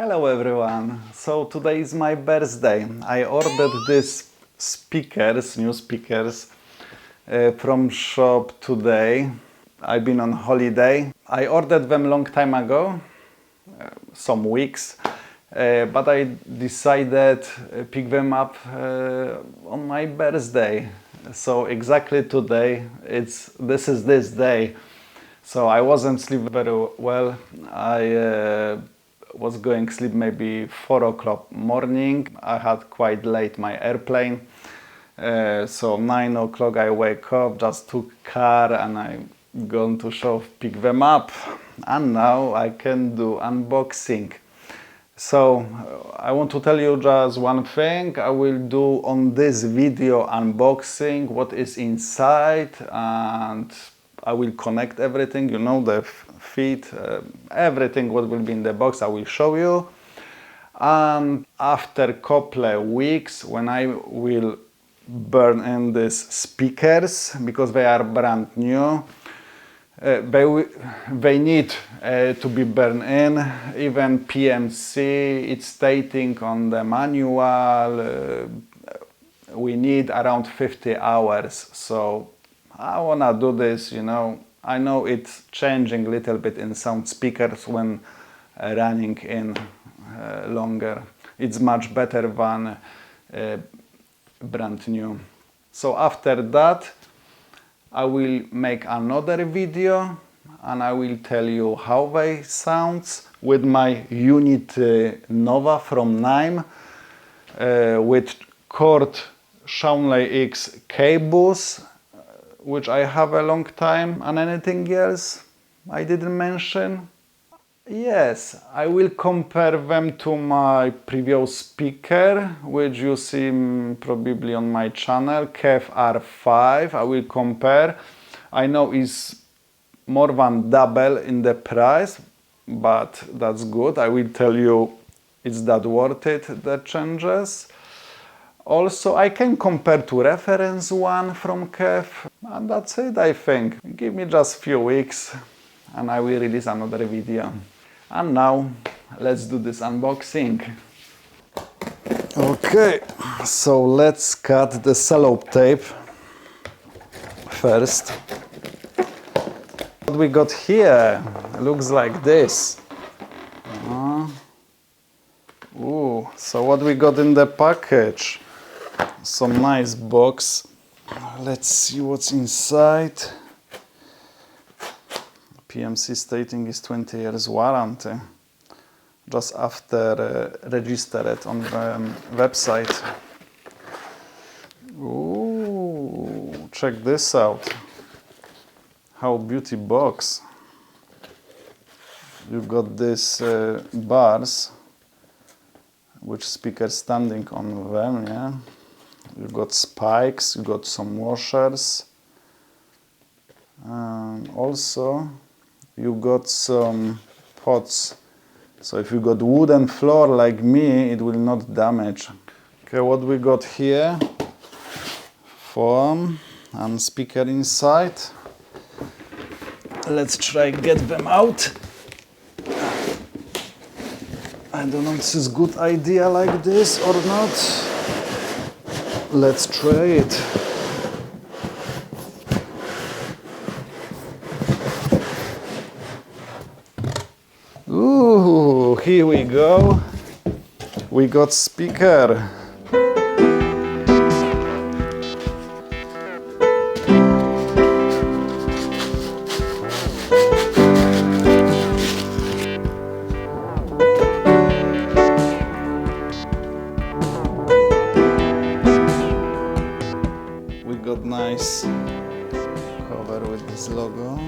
Hello everyone! So today is my birthday. I ordered these speakers, new speakers, from shop today. I've been on holiday. I ordered them long time ago, some weeks, but I decided to pick them up on my birthday. So exactly today, this is this day. So I wasn't sleeping very well. I was going to sleep maybe 4 o'clock morning. I had quite late my airplane. So 9 o'clock I wake up, just took car and I gone to shop, pick them up. And now I can do unboxing. So I want to tell you just one thing. I will do on this video unboxing what is inside, and I will connect everything, you know, the feet, everything what will be in the box I will show you. After a couple of weeks, when I will burn in these speakers, because they are brand new, they need to be burned in. Even PMC, it's stating on the manual, we need around 50 hours. So I wanna do this, you know. I know it's changing a little bit in some speakers when running in longer. It's much better than brand new. So after that, I will make another video and I will tell you how they sound with my unit Nova from Nime with cord Shawnley X cables, which I have a long time. And anything else I didn't mention? Yes, I will compare them to my previous speaker, which you see probably on my channel, KEF R5. I will compare. I know it's more than double in the price, but that's good. I will tell you it's that worth it, the changes. Also, I can compare to reference one from KEF, and that's it, I think. Give me just a few weeks and I will release another video. And now, let's do this unboxing. Okay, so let's cut the sellotape tape first. What we got here looks like this. Ooh, so what we got in the package? Some nice box. Let's see what's inside. PMC stating is 20 years warranty. Just after register it on the website. Ooh, check this out. How beauty box. You've got these bars, which speaker standing on them, yeah. You've got spikes, you've got some washers. Also, you got some pots, so if you got wooden floor like me, it will not damage. Okay, what we got here? Foam and speaker inside. Let's try get them out. I don't know if this is a good idea like this or not. Let's try it. Ooh, here we go. We got speaker. We got nice cover with this logo.